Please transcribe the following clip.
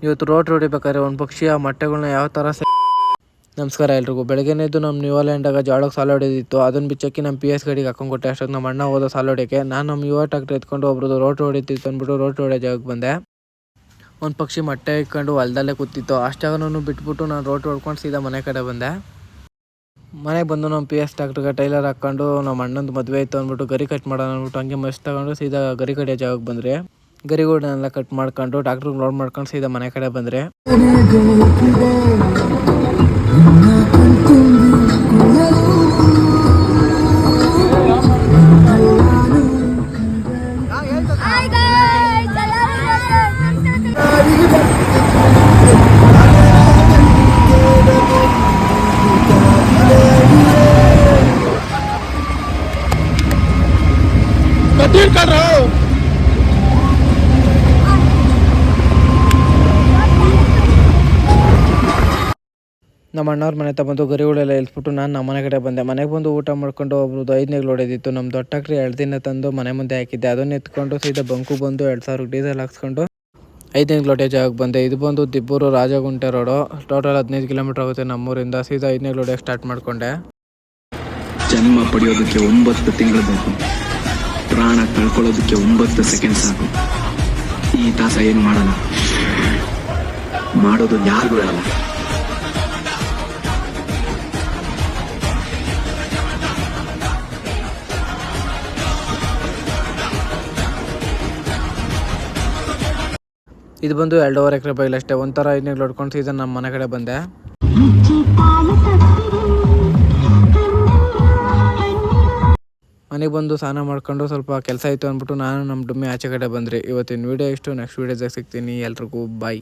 ಇವತ್ತು ರೋಡ್ ಹೊಡಿಬೇಕಾದ್ರೆ ಒಂದು ಪಕ್ಷಿ ಆ ಮೊಟ್ಟೆಗಳನ್ನ ಯಾವ ಥರ ನಮಸ್ಕಾರ ಎಲ್ರಿಗೂ. ಬೆಳಗ್ಗೆನೇದು ನಮ್ಮ ನ್ಯೂ ಲ್ಯಾಂಡಾಗ ಜೋಳಕ್ಕೆ ಸಾಲ ಹೊಡೆದಿತ್ತು. ಅದನ್ನು ಬಿಚ್ಚಕ್ಕೆ ನಮ್ಮ PS ಗಾಡಿಗೆ ಹಾಕೊಂಡ್ಕೊಟ್ಟೆ. ಅಷ್ಟೊತ್ತು ನಮ್ಮ ಅಣ್ಣ ಹೋದ ಸಾಲ ಹೊಡಿಯೋಕ್ಕೆ. ನಾನು ನಮ್ಮ ಯುವ ಟ್ರಾಕ್ಟರ್ ಎತ್ಕೊಂಡು ಒಬ್ರದ್ದು ರೋಡ್ ಹೊಡಿತಿತ್ತು ಅಂದ್ಬಿಟ್ಟು ರೋಡ್ ಹೊಡೆಯೋ ಜಾಗಕ್ಕೆ ಬಂದೆ. ಒಂದು ಪಕ್ಷಿ ಮೊಟ್ಟೆ ಇಟ್ಕೊಂಡು ಹೊಲದಲ್ಲೇ ಕೂತಿತ್ತು. ಅಷ್ಟಾಗನೂ ಬಿಟ್ಬಿಟ್ಟು ನಾನು ರೋಡ್ ಹೊಡ್ಕೊಂಡು ಸೀದಾ ಮನೆ ಕಡೆ ಬಂದೆ. ಮನೆಗೆ ಬಂದು ನಮ್ಮ PS ಟ್ರಾಕ್ಟರ್ಗೆ ಟೈಲರ್ ಹಾಕ್ಕೊಂಡು ನಮ್ಮ ಅಣ್ಣಂದು ಮದುವೆ ಇತ್ತು ಅಂದ್ಬಿಟ್ಟು ಗರಿ ಕಟ್ ಮಾಡೋಣ ಅಂದ್ಬಿಟ್ಟು ಹಂಗೆ ಮಸ್ತ್ ತಗೊಂಡು ಸೀದಾ ಗರಿ ಕಡಿಯೋ ಜಾಗಕ್ಕೆ ಬಂದರೆ ಗರಿಗಳನ್ನೆಲ್ಲ ಕಟ್ ಮಾಡ್ಕೊಂಡು ಟ್ರಾಕ್ಟರ್ಗೆ ಲೋಡ್ ಮಾಡ್ಕೊಂಡು ಸೀದಾ ಮನೆ ಕಡೆ ಬಂದರೆ ನಮ್ಮ ಅಣ್ಣವ್ರ ಮನೆ ತಗೊಂಡು ಗರಿಗಳೆಲ್ಲ ಇಳಿಸ್ಬಿಟ್ಟು ನಾನು ನಮ್ಮ ಮನೆ ಕಡೆ ಬಂದೆ. ಮನೆಗೆ ಬಂದು ಊಟ ಮಾಡ್ಕೊಂಡು ಒಬ್ರದ್ದು 5 ಹೊಡೆದಿತ್ತು. ನಮ್ಮ ದೊಡ್ಡ ಟ್ರಾಕ್ಟ್ರಿ 2 ದಿನ ತಂದು ಮನೆ ಮುಂದೆ ಹಾಕಿದ್ದೆ. ಅದನ್ನು ಎತ್ಕೊಂಡು ಸೀದಾ ಬಂಕು ಬಂದು 2000 ಡೀಸೆಲ್ ಹಾಕ್ಸ್ಕೊಂಡು 5 ಲೋಟೆ ಜಾಗಕ್ಕೆ ಬಂದೆ. ಇದು ಬಂದು ದಿಬ್ಬೂರು ರಾಜಗುಂಟೆ ರೋಡು. ಟೋಟಲ್ 15 ಕಿಲೋಮೀಟರ್ ಆಗುತ್ತೆ ನಮ್ಮೂರಿಂದ. ಸೀದಾ 5 ಲೋಟೆಗೆ ಸ್ಟಾರ್ಟ್ ಮಾಡಿಕೊಂಡೆ. ಜನ್ಮ ಪಡೆಯೋದಕ್ಕೆ 9 ತಿಂಗಳು ಬೇಕು, ಪ್ರಾಣ ಕಳ್ಕೊಳ್ಳೋದಕ್ಕೆ 9 ಸೆಕೆಂಡ್ ಸಾಕು. ಈ ತಾಸ ಏನು ಮಾಡಲ್ಲ, ಮಾಡೋದು ಯಾರಿಗೂ ಹೇಳಲ್ಲ. ಇದು ಬಂದು 2.5 ಎಕರೆ ಬೈಲಷ್ಟೇ. ಒಂಥರ 5 ಹೊಡ್ಕೊಂಡು ಸೀದಾ ನಮ್ಮ ಮನೆ ಕಡೆ ಬಂದೆ. ಮನೆಗೆ ಬಂದು ಸ್ನಾನ ಮಾಡ್ಕೊಂಡು ಸ್ವಲ್ಪ ಕೆಲಸ ಇತ್ತು ಅಂದ್ಬಿಟ್ಟು ನಾನು ನಮ್ಮ ಡುಮ್ಮಿ ಆಚೆ ಕಡೆ ಬಂದ್ರಿ. ಇವತ್ತಿನ ವೀಡಿಯೋ ಇಷ್ಟು. ನೆಕ್ಸ್ಟ್ ವೀಡಿಯೋದಾಗ ಸಿಗ್ತೀನಿ. ಎಲ್ರಿಗೂ ಬಾಯ್.